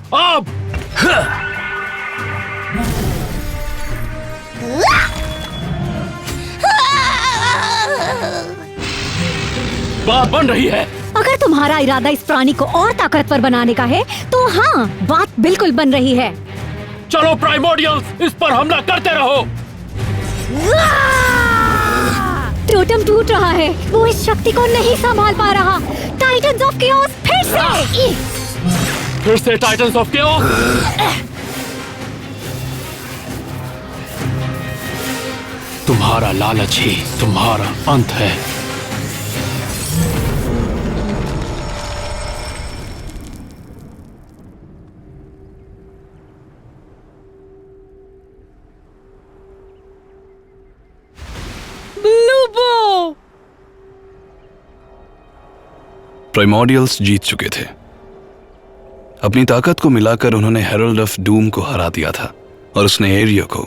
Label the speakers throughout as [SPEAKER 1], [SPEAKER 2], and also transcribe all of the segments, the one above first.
[SPEAKER 1] अब बात बन रही है।
[SPEAKER 2] अगर तुम्हारा इरादा इस प्राणी को और ताकतवर बनाने का है तो हाँ, बात बिल्कुल बन रही है।
[SPEAKER 1] चलो प्राइमोर्डियल्स, इस पर हमला करते रहो।
[SPEAKER 2] टोटम टूट रहा है, वो इस शक्ति को नहीं संभाल पा रहा। टाइटन्स ऑफ केओस
[SPEAKER 1] फिर से टाइटन्स ऑफ केओस। तुम्हारा लालच ही तुम्हारा अंत है।
[SPEAKER 3] प्राइमोर्डियल्स जीत चुके थे। अपनी ताकत को मिलाकर उन्होंने हेरल्ड ऑफ डूम को हरा दिया था और उसने एरियो को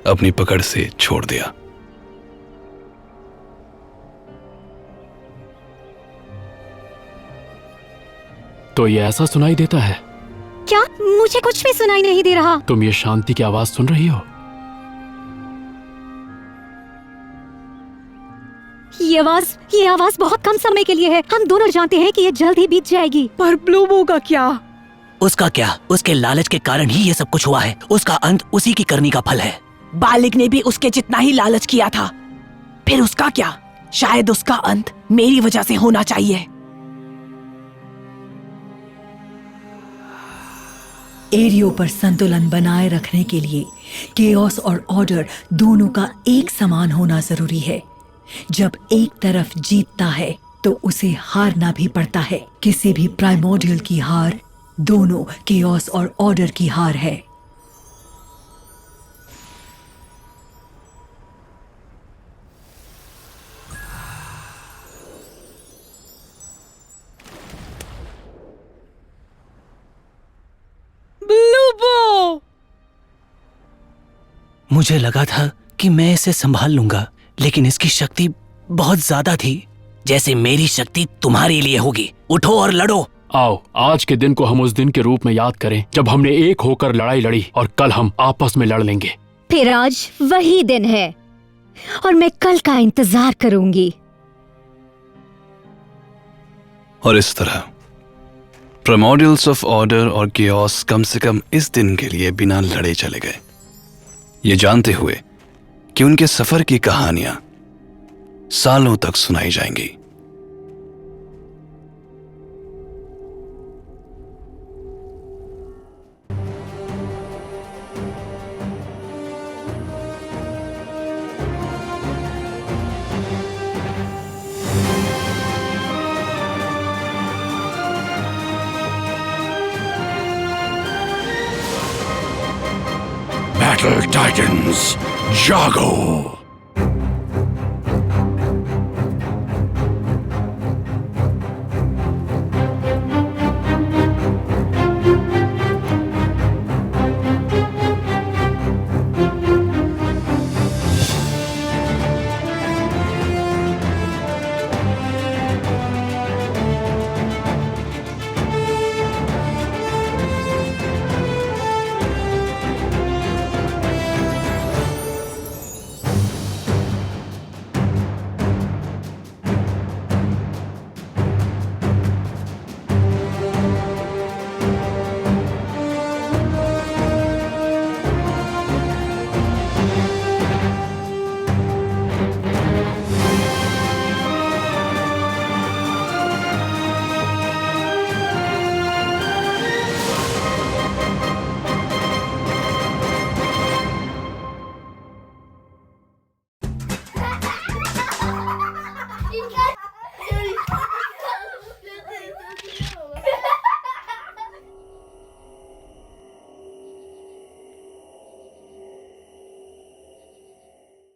[SPEAKER 3] अपनी पकड़ से छोड़ दिया।
[SPEAKER 1] तो ये ऐसा सुनाई देता है?
[SPEAKER 2] क्या? मुझे कुछ भी सुनाई नहीं दे रहा।
[SPEAKER 1] तुम ये शांति की आवाज सुन रही हो?
[SPEAKER 2] ये आवाज बहुत कम समय के लिए है। हम दोनों जानते हैं कि ये जल्द ही बीत जाएगी।
[SPEAKER 4] पर ब्लूबो का क्या?
[SPEAKER 5] उसका क्या? उसके लालच के कारण ही ये सब कुछ हुआ है। उसका अंत उसी की करनी का फल है।
[SPEAKER 4] बालिक ने भी उसके जितना ही लालच किया था। फिर उसका क्या? शायद उसका अंत मेरी वजह से होना चाहिए।
[SPEAKER 6] एरियो पर संतुलन बनाए रखने के लिए केओस और ऑर्डर दोनों का एक समान होना जरूरी है। जब एक तरफ जीतता है तो उसे हारना भी पड़ता है। किसी भी प्राइमोर्डियल की हार दोनों केओस और ऑर्डर की हार है।
[SPEAKER 4] ब्लूबो!
[SPEAKER 5] मुझे लगा था कि मैं इसे संभाल लूंगा, लेकिन इसकी शक्ति बहुत ज्यादा थी। जैसे मेरी शक्ति तुम्हारे लिए होगी। उठो और लड़ो।
[SPEAKER 1] आओ, आज के दिन को हम उस दिन के रूप में याद करें जब हमने एक होकर लड़ाई लड़ी, और कल हम आपस में लड़ लेंगे।
[SPEAKER 2] फिर आज वही दिन है और मैं कल का इंतजार करूंगी।
[SPEAKER 3] और इस तरह प्राइमोर्डियल्स ऑफ ऑर्डर और केओस कम से कम इस दिन के लिए बिना लड़े चले गए, ये जानते हुए कि उनके सफर की कहानियां सालों तक सुनाई जाएंगी।
[SPEAKER 7] Battle Titans, Jago!